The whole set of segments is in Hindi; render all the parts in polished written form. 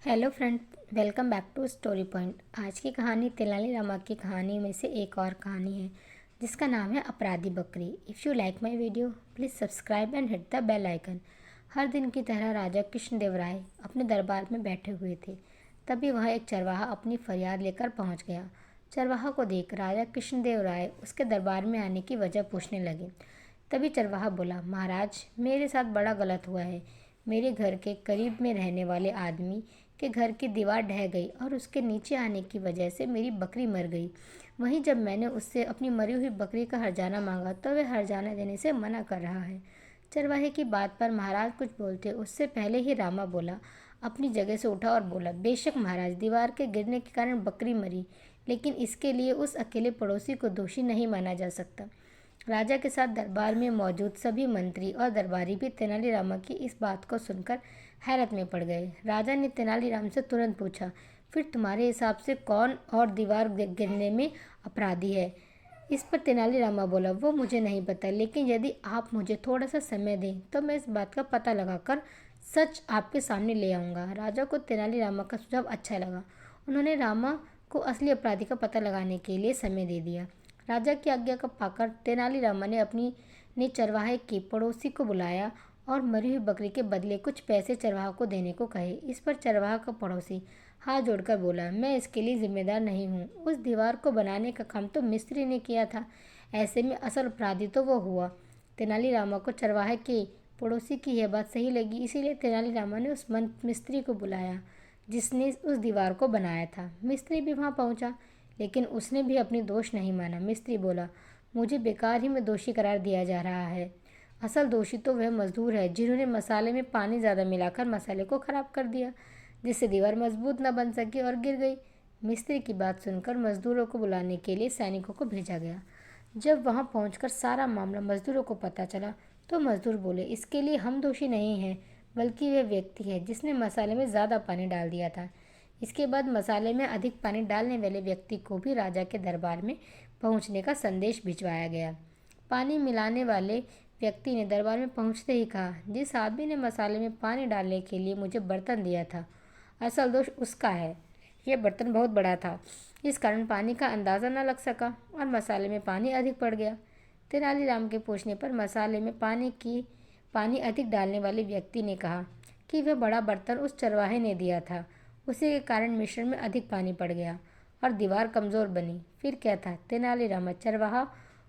Hello friend, welcome back to story point. आज की कहानी तेनालीरामा की कहानी में से एक और कहानी है जिसका नाम है अपराधी बकरी। If you like my video please subscribe and hit the bell icon. हर दिन की तरह राजा कृष्णदेवराय अपने दरबार में बैठे हुए थे। तभी वह एक चरवाहा अपनी फरियाद लेकर पहुंच गया। चरवाहा को देख राजा कृष्णदेवराय उसके दरबार में आने की वजह पूछने लगे। तभी चरवाहा बोला, महाराज, मेरे साथ बड़ा गलत हुआ है। मेरे घर के करीब में रहने वाले आदमी के घर की दीवार ढह गई और उसके नीचे आने की वजह से मेरी बकरी मर गई। वहीं जब मैंने उससे अपनी मरी हुई बकरी का हर्जाना मांगा तो वह हर्जाना देने से मना कर रहा है। चरवाहे की बात पर महाराज कुछ बोलते उससे पहले ही रामा बोला, अपनी जगह से उठा और बोला, बेशक महाराज, दीवार के गिरने के कारण बकरी मरी, लेकिन इसके लिए उस अकेले पड़ोसी को दोषी नहीं माना जा सकता। राजा के साथ दरबार में मौजूद सभी मंत्री और दरबारी भी तेनालीरामा की इस बात को सुनकर हैरत में पड़ गए। राजा ने तेनालीराम से तुरंत पूछा, फिर तुम्हारे हिसाब से कौन और दीवार गिरने में अपराधी है? इस पर तेनालीरामा बोला, वो मुझे नहीं पता, लेकिन यदि आप मुझे थोड़ा सा समय दें तो मैं इस बात का पता लगाकर सच आपके सामने ले आऊँगा। राजा को तेनालीरामा का सुझाव अच्छा लगा। उन्होंने रामा को असली अपराधी का पता लगाने के लिए समय दे दिया। राजा की आज्ञा का पाकर तेनालीरामा ने चरवाहे के पड़ोसी को बुलाया और मरी हुई बकरी के बदले कुछ पैसे चरवाहा को देने को कहे। इस पर चरवाहा का पड़ोसी हाथ जोड़कर बोला, मैं इसके लिए जिम्मेदार नहीं हूँ। उस दीवार को बनाने का काम तो मिस्त्री ने किया था। ऐसे में असल अपराधी तो वो हुआ। तेनालीरामा को चरवाहे के पड़ोसी की यह बात सही लगी, इसीलिए तेनालीरामा ने उस मिस्त्री को बुलाया जिसने उस दीवार को बनाया था। मिस्त्री भी वहाँ पहुँचा, लेकिन उसने भी अपनी दोष नहीं माना। मिस्त्री बोला, मुझे बेकार ही में दोषी करार दिया जा रहा है। असल दोषी तो वह मजदूर है जिन्होंने मसाले में पानी ज़्यादा मिलाकर मसाले को ख़राब कर दिया, जिससे दीवार मजबूत न बन सकी और गिर गई। मिस्त्री की बात सुनकर मजदूरों को बुलाने के लिए सैनिकों को भेजा गया। जब वहां पहुंचकर सारा मामला मजदूरों को पता चला तो मजदूर बोले, इसके लिए हम दोषी नहीं हैं, बल्कि वह व्यक्ति है जिसने मसाले में ज़्यादा पानी डाल दिया था। इसके बाद मसाले में अधिक पानी डालने वाले व्यक्ति को भी राजा के दरबार में पहुंचने का संदेश भिजवाया गया। पानी मिलाने वाले व्यक्ति ने दरबार में पहुंचते ही कहा, जिस आदमी ने मसाले में पानी डालने के लिए मुझे बर्तन दिया था, असल दोष उसका है। यह बर्तन बहुत बड़ा था, इस कारण पानी का अंदाज़ा न लग सका और मसाले में पानी अधिक पड़ गया। तेनालीराम के पूछने पर मसाले में पानी अधिक डालने वाले व्यक्ति ने कहा कि वह बड़ा बर्तन उस चरवाहे ने दिया था। उसी के कारण मिश्रण में अधिक पानी पड़ गया और दीवार कमज़ोर बनी। फिर क्या था? तेनालीराम चरवाहा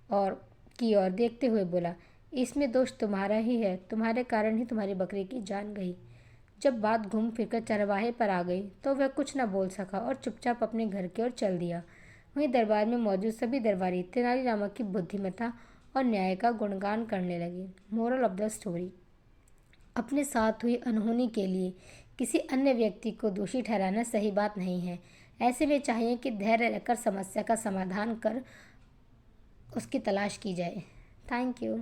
की ओर देखते हुए बोला, इसमें दोष तुम्हारा ही है, तुम्हारे कारण ही तुम्हारी बकरी की जान गई। जब बात घूम फिरकर चरवाहे पर आ गई तो वह कुछ न बोल सका और चुपचाप अपने घर की ओर चल दिया। वहीं दरबार में मौजूद सभी दरबारी तेनालीराम की बुद्धिमत्ता और न्याय का गुणगान करने लगे। मोरल ऑफ द स्टोरी, अपने साथ हुई अनहोनी के लिए किसी अन्य व्यक्ति को दोषी ठहराना सही बात नहीं है। ऐसे में चाहिए कि धैर्य रखकर समस्या का समाधान कर उसकी तलाश की जाए। Thank you.